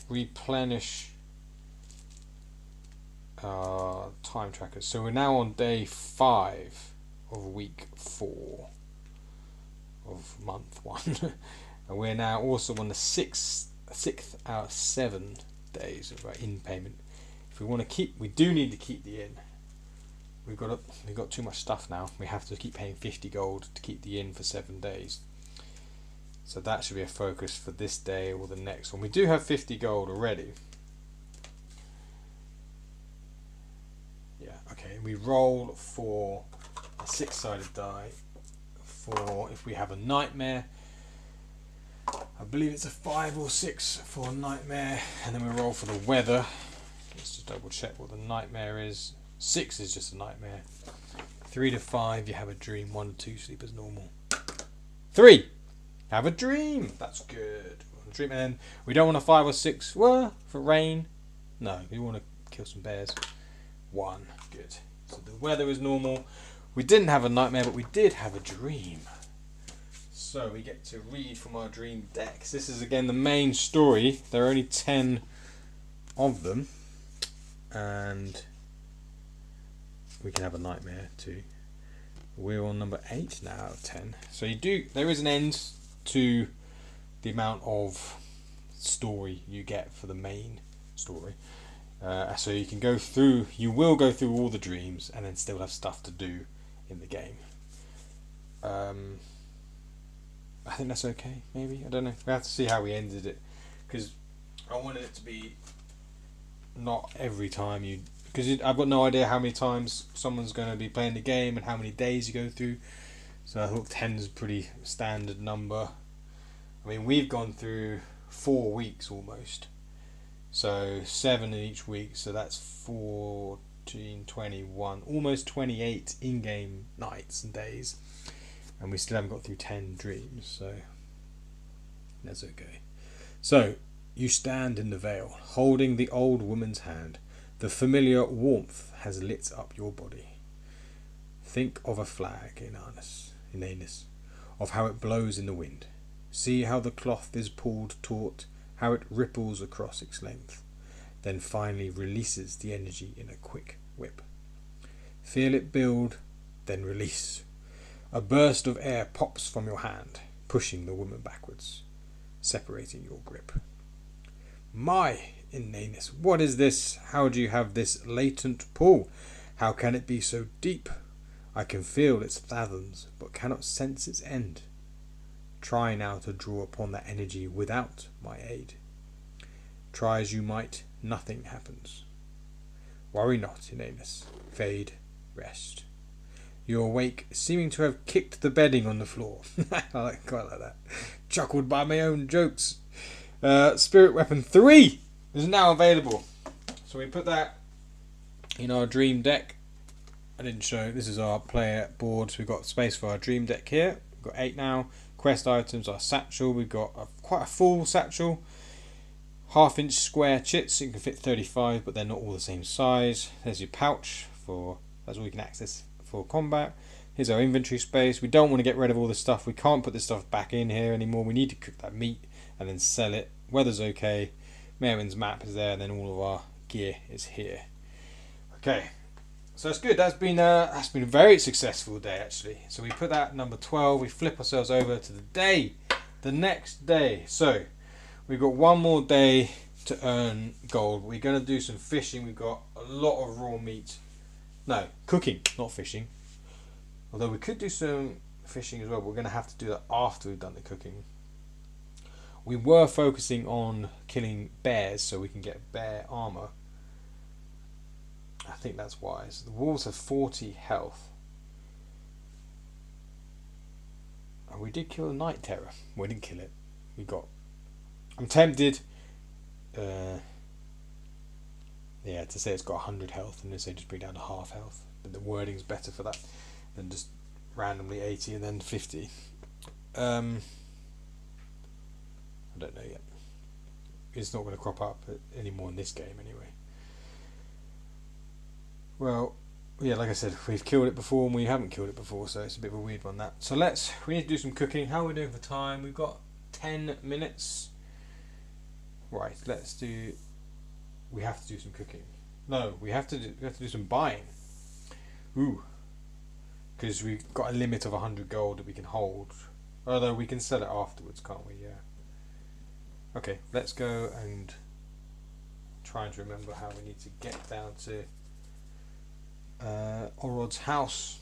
replenish our time trackers. So we're now on day 5 of week 4 of month 1. And we're now also on the sixth out of 7 days of our in payment. If we want to keep, we do need to keep the inn. We've got too much stuff now. We have to keep paying 50 gold to keep the inn for 7 days. So that should be a focus for this day or the next one. We do have 50 gold already. Yeah, okay. We roll for a 6-sided die for if we have a nightmare. I believe it's a 5 or 6 for a nightmare, and then we roll for the weather. Let's just double check what the nightmare is. 6 is just a nightmare. 3 to 5, you have a dream. 1 to 2, sleep as normal. 3, have a dream. That's good. Dream, and then we don't want a 5 or 6. Well, for rain. No, we want to kill some bears. 1, good. So the weather is normal. We didn't have a nightmare, but we did have a dream. So we get to read from our dream decks. This is again the main story. There are only 10 of them, and we can have a nightmare too. We're on number 8 now out of 10. So there is an end to the amount of story you get for the main story. So you can go through. You will go through all the dreams, and then still have stuff to do in the game. I think that's okay, maybe. I don't know. We have to see how we ended it, because I wanted it to be not every time you... Because I've got no idea how many times someone's going to be playing the game and how many days you go through. So I thought 10 is a pretty standard number. I mean, we've gone through 4 weeks almost. So 7 in each week. So that's 14, 21, almost 28 in-game nights and days. And we still haven't got through 10 dreams, so that's okay. So, you stand in the vale, holding the old woman's hand. The familiar warmth has lit up your body. Think of a flag in Anus, of how it blows in the wind. See how the cloth is pulled taut, how it ripples across its length, then finally releases the energy in a quick whip. Feel it build, then release. A burst of air pops from your hand, pushing the woman backwards, separating your grip. My Inanus, what is this? How do you have this latent pull? How can it be so deep? I can feel its fathoms, but cannot sense its end. Try now to draw upon that energy without my aid. Try as you might, nothing happens. Worry not, Inanus. Fade, rest. You awake, seeming to have kicked the bedding on the floor. I quite like that. Chuckled by my own jokes. Spirit Weapon 3 is now available. So we put that in our dream deck. I didn't show. This is our player board. So we've got space for our dream deck here. We've got 8 now. Quest items, our satchel. We've got quite a full satchel. 1/2 inch square chits. You can fit 35, but they're not all the same size. There's your pouch for... That's all you can access for combat. Here's our inventory space. We don't want to get rid of all this stuff. We can't put this stuff back in here anymore. We need to cook that meat and then sell it. Weather's okay. Merwin's map is there, and then all of our gear is here. Okay, so that's good. That's been a very successful day actually. So we put that at number 12. We flip ourselves over to the next day. So we've got one more day to earn gold. We're going to do some fishing. We've got a lot of raw meat. No, cooking, not fishing. Although we could do some fishing as well, but we're going to have to do that after we've done the cooking. We were focusing on killing bears so we can get bear armor. I think that's wise. The wolves have 40 health. And we did kill the night terror. We didn't kill it. I'm tempted to say it's got 100 health and then say just bring down to half health, but the wording's better for that than just randomly 80 and then 50. I don't know yet. it's not going to crop up anymore in this game anyway. Well, yeah, like I said, we've killed it before and we haven't killed it before, so it's a bit of a weird one that. So we need to do some cooking. How are we doing for time? We've got 10 minutes. Right, we have to do some cooking. No, we have to do some buying. Ooh. Because we've got a limit of 100 gold that we can hold. Although we can sell it afterwards, can't we? Yeah. Okay, let's go and try and remember how we need to get down to Orod's house.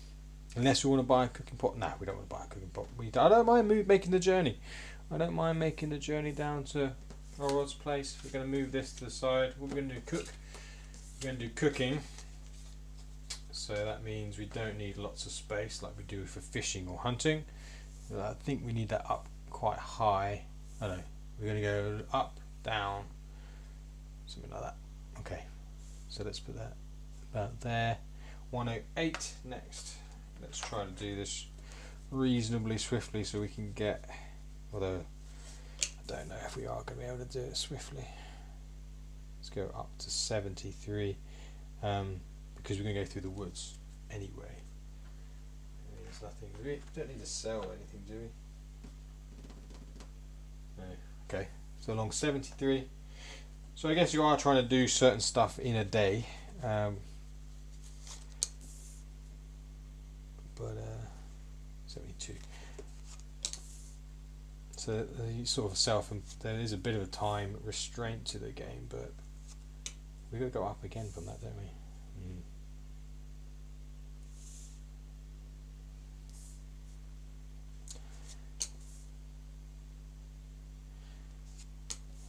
Unless we want to buy a cooking pot. No, we don't want to buy a cooking pot. I don't mind making the journey. I don't mind making the journey down to Orod's place. We're going to move this to the side. What we're going to do, we're going to do cooking. So that means we don't need lots of space like we do for fishing or hunting. I think we need that up quite high. I don't know. We're going to go up, down, something like that. Okay. So let's put that about there. 108 next. Let's try to do this reasonably swiftly so we can get, although I don't know if we are going to be able to do it swiftly. Let's go up to 73 because we're going to go through the woods anyway. There's nothing, we don't need to sell anything, do we? No. Okay, so along 73. So I guess you are trying to do certain stuff in a day. But 72. So you sort of there is a bit of a time restraint to the game, but we've got to go up again from that, don't we?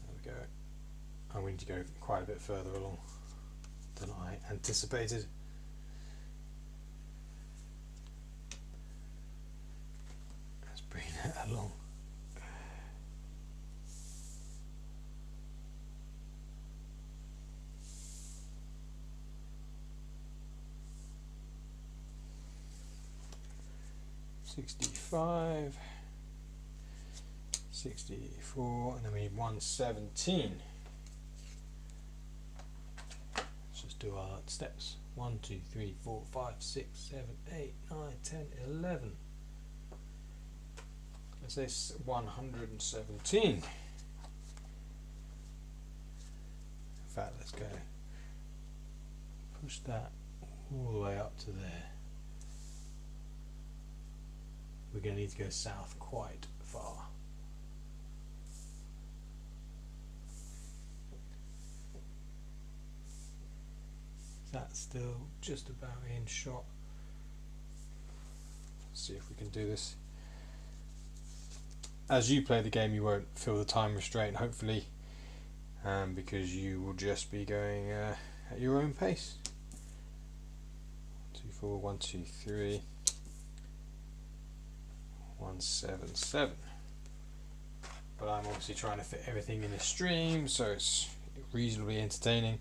There we go. And we need to go quite a bit further along than I anticipated. Bring that along. $65, $64, and then we need 117. Let's just do our steps. 1, 2, 3, 4, 5, 6, 7, 8, 9, 10, 11. Let's say 117. In fact, let's go push that all the way up to there. We're going to need to go south quite far. That's still just about in shot. Let's see if we can do this. As you play the game, you won't feel the time restraint, hopefully, because you will just be going at your own pace. 2, 4, 1, 2, 3, 177. But I'm obviously trying to fit everything in the stream, so it's reasonably entertaining.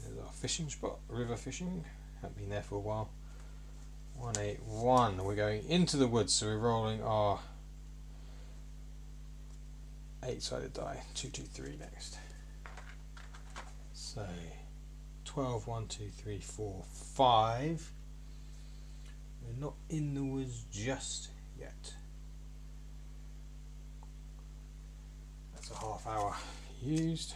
There's our fishing spot, river fishing. Haven't been there for a while. 181. We're going into the woods, so we're rolling our 8-sided die. 2, 2, 3 next. So 12, 1, 2, 3, 4, 5. We're not in the woods just yet. That's a half hour used.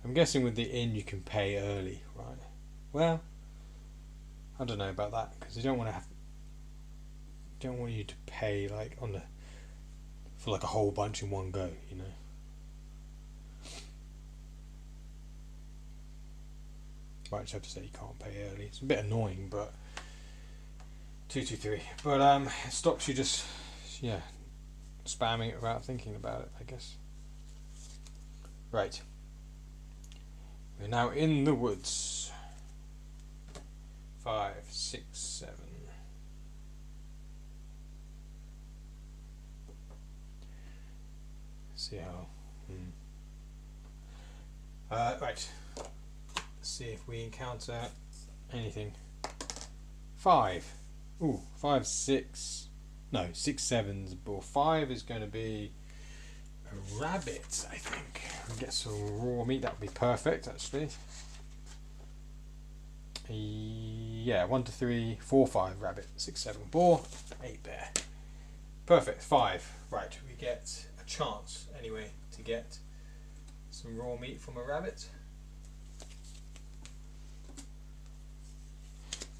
I'm guessing with the inn you can pay early, right? Well, I don't know about that because they don't want you to pay like for like a whole bunch in one go, you know. Right, I just have to say you can't pay early. It's a bit annoying, but 223. But it stops you just spamming it without thinking about it, I guess. Right. We're now in the woods. 5, 6, 7. See how. Right. see if we encounter anything. 5. Ooh, 5, 6. No, 6 sevens. Or 5 is going to be a rabbit, I think. We'll get some raw meat. That would be perfect, actually. Yeah, 1 to 3, 4, 5 rabbit, 6, 7 boar, 8 bear. Perfect. 5. Right, we get a chance anyway to get some raw meat from a rabbit.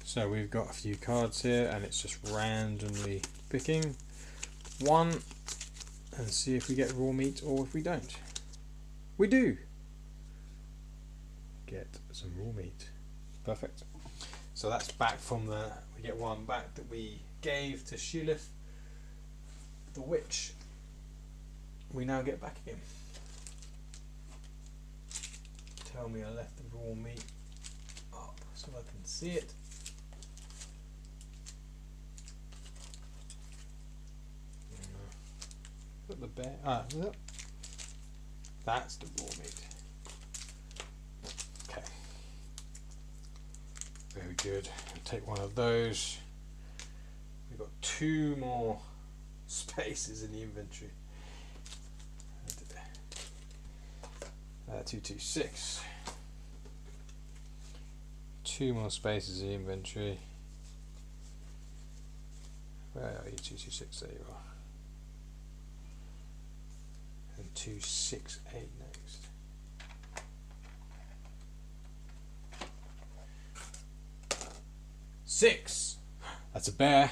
So we've got a few cards here, and it's just randomly picking 1 and see if we get raw meat or if we don't. We do get some raw meat. Perfect. So that's back from we get 1 back that we gave to Shulith, the witch. We now get back again. Tell me I left the raw meat up so I can see it. Put the bear. That's the raw meat. Okay. Very good. I'll take one of those. We've got 2 more spaces in the inventory. 226. 2 more spaces in the inventory. Where are you? 226. There you are. And 268 next. Six. That's a bear.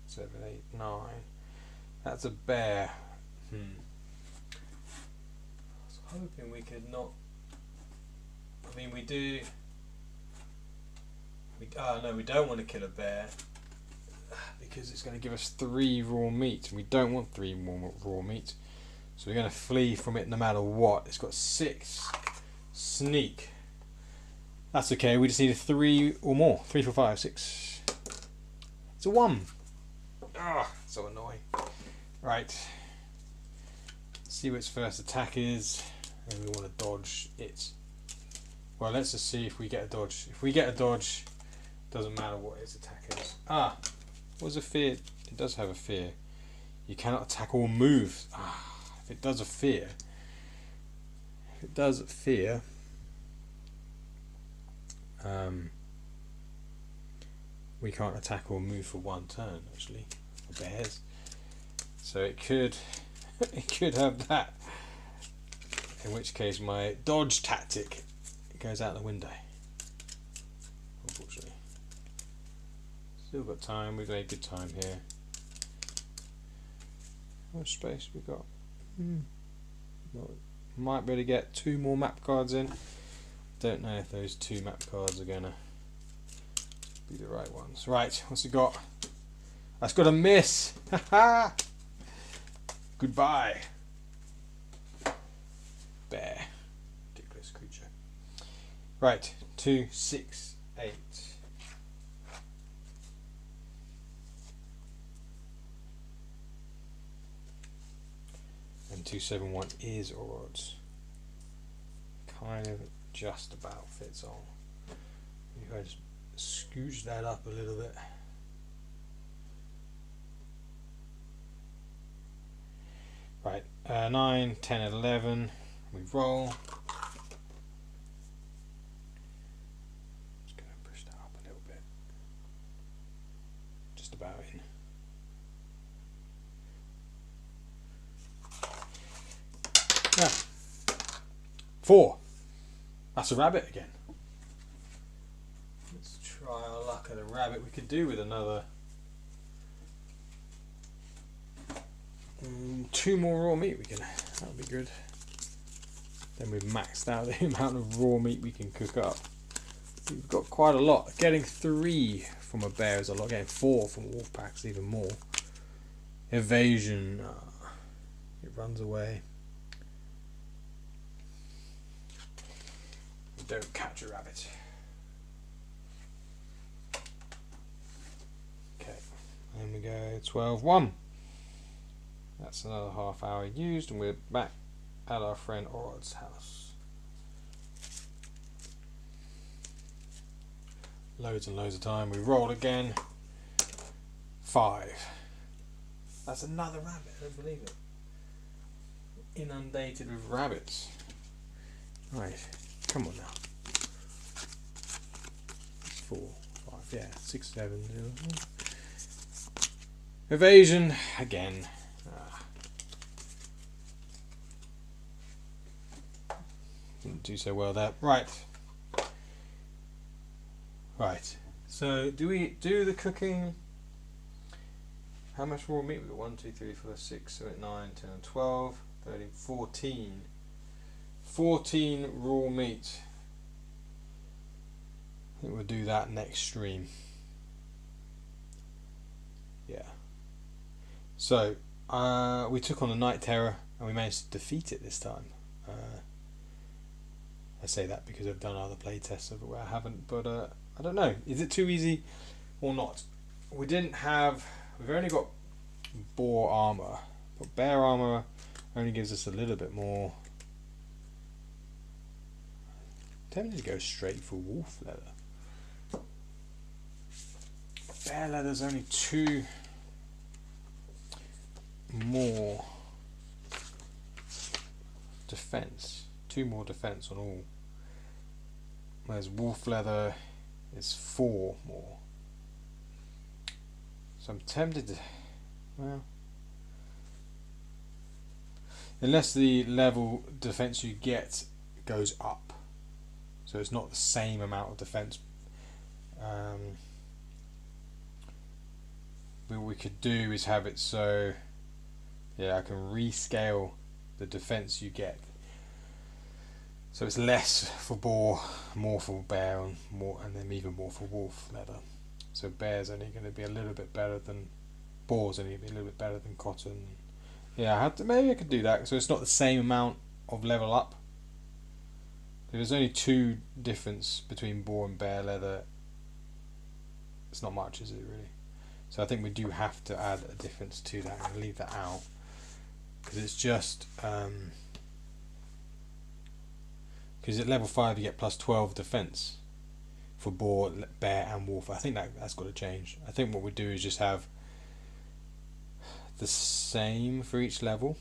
7, 8, 9. That's a bear. I was hoping we could not. I mean, we do. No, we don't want to kill a bear because it's going to give us 3 raw meat, and we don't want 3 more raw meat. So we're going to flee from it no matter what. It's got 6 sneak. That's okay. We just need a 3 or more. 3, 4, 5, 6. It's a 1. Ah, so annoying. Right. See what its first attack is, and we want to dodge it. Well, let's just see if we get a dodge. If we get a dodge, doesn't matter what its attack is. Ah, what's a fear? It does have a fear. You cannot attack or move. Ah, if it does a fear, we can't attack or move for 1 turn actually for bears. So it could it could have that. In which case my dodge tactic goes out the window. Unfortunately. Still got time, we've made good time here. How much space we got? Might be able to get 2 more map cards in. Don't know if those 2 map cards are gonna be the right ones. Right, what's it got? That's got a miss! Haha! Goodbye. Bear. Ridiculous creature. Right, 2, 6, 8. And 2, 7, 1 is all odds. Kind of just about fits on. If I just scooch that up a little bit. Right, 9, 10, 11. We roll. Just going to push that up a little bit. Just about in. Yeah. 4. That's a rabbit again. Let's try our luck at a rabbit. We could do with another 2 more raw meat. That would be good. Then we've maxed out the amount of raw meat we can cook up. We've got quite a lot. Getting 3 from a bear is a lot. Getting 4 from wolf packs even more. Evasion. It runs away. We don't catch a rabbit. Okay. Then we go 12, 1. That's another half hour used, and we're back at our friend Orod's house. loads and loads of time. We roll again. 5. That's another rabbit. I don't believe it. Inundated with rabbits. Right, come on now. 4, 5, yeah, 6, 7. Evasion again. Didn't do so well there. Right. Right. So do we do the cooking? How much raw meat we got? 1, 2, 3, 4, 6, 7, 8, 9, 10, 12, 13, 14. 14 raw meat. I think we'll do that next stream. Yeah. So we took on the Night Terror and we managed to defeat it this time. I say that because I've done other playtests of it where I haven't, but I don't know. Is it too easy or not? We've only got boar armor, but bear armor only gives us a little bit more. I'm tempted to go straight for wolf leather. Bear leather's only 2 more defense. 2 more defense on all. Whereas wolf leather is 4 more. So I'm tempted to, well, unless the level defense you get goes up, so it's not the same amount of defense. What we could do is have it so, yeah, I can rescale the defense you get. So it's less for boar, more for bear, and then even more for wolf leather. So bear's only going to be a little bit better than boar's only going to be a little bit better than cotton. Yeah, maybe I could do that. So it's not the same amount of level up. There's only 2 difference between boar and bear leather. It's not much, is it really? So I think we do have to add a difference to that and leave that out because it's just. Because at level 5 you get plus 12 defense for boar, bear and wolf. I think that's got to change. I think what we do is just have the same for each level.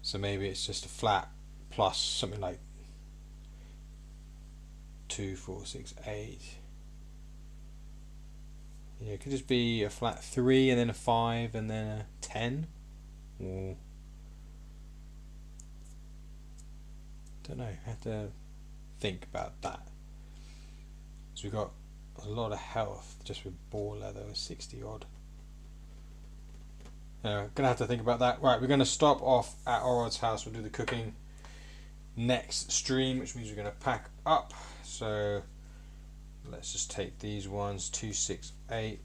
So maybe it's just a flat plus something like 2, 4, 6, 8. Yeah, it could just be a flat 3 and then a 5 and then a 10. Or don't know, I have to think about that. So we've got a lot of health just with boar leather, 60 odd. Anyway, gonna have to think about that. Right, we're gonna stop off at Orod's house. We'll do the cooking next stream, which means we're gonna pack up. So let's just take these ones, 2, 6, 8.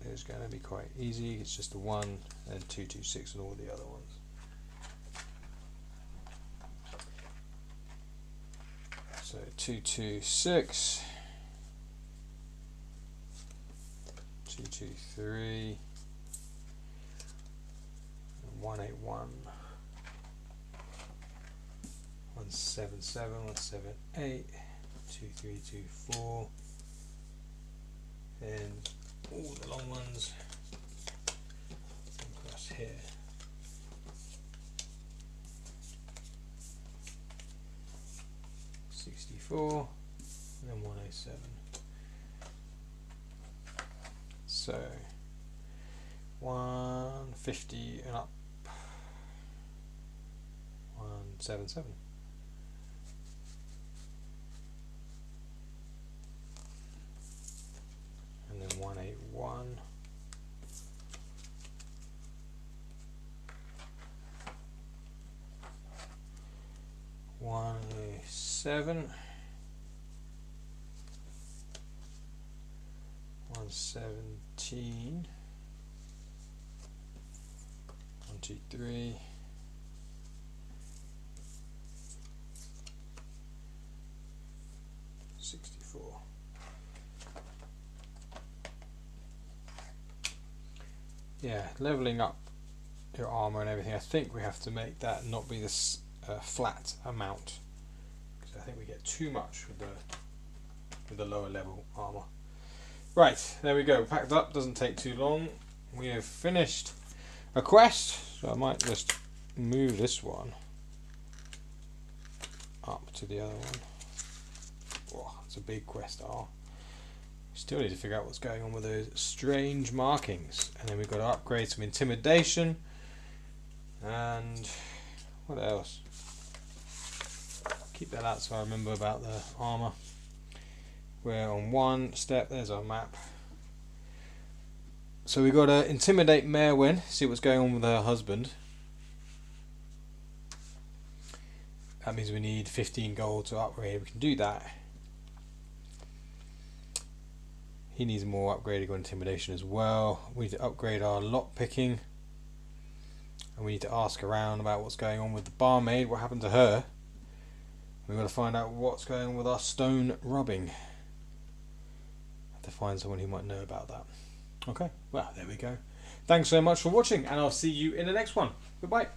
It's gonna be quite easy. It's just the 1 and 2, 2, 6 and all the other ones. So 2, 2, 6, 2, 2, 3, and 1, 8, 1, 1, 7, 7, 1, 7, 8, 2, 3, 2, 4, and all the long ones across here. And then 107. So 150 and up. 177. And then 181. One 7. 117. 1, 2, 3. 64. Yeah, leveling up your armor and everything. I think we have to make that not be this flat amount because I think we get too much with the with the lower level armour. Right, there we go. Packed up, doesn't take too long. We have finished a quest, so I might just move this one up to the other one. Oh, it's a big quest. Still need to figure out what's going on with those strange markings. And then we've got to upgrade some intimidation. And what else? Keep that out so I remember about the armour. We're on one step. There's our map. So we've got to intimidate Merwin, see what's going on with her husband. That means we need 15 gold to upgrade. We can do that. He needs more upgrading on intimidation as well. We need to upgrade our lock picking. And we need to ask around about what's going on with the barmaid, what happened to her. We've got to find out what's going on with our stone rubbing. Have to find someone who might know about that. Okay, well, there we go. Thanks so much for watching, and I'll see you in the next one. Goodbye.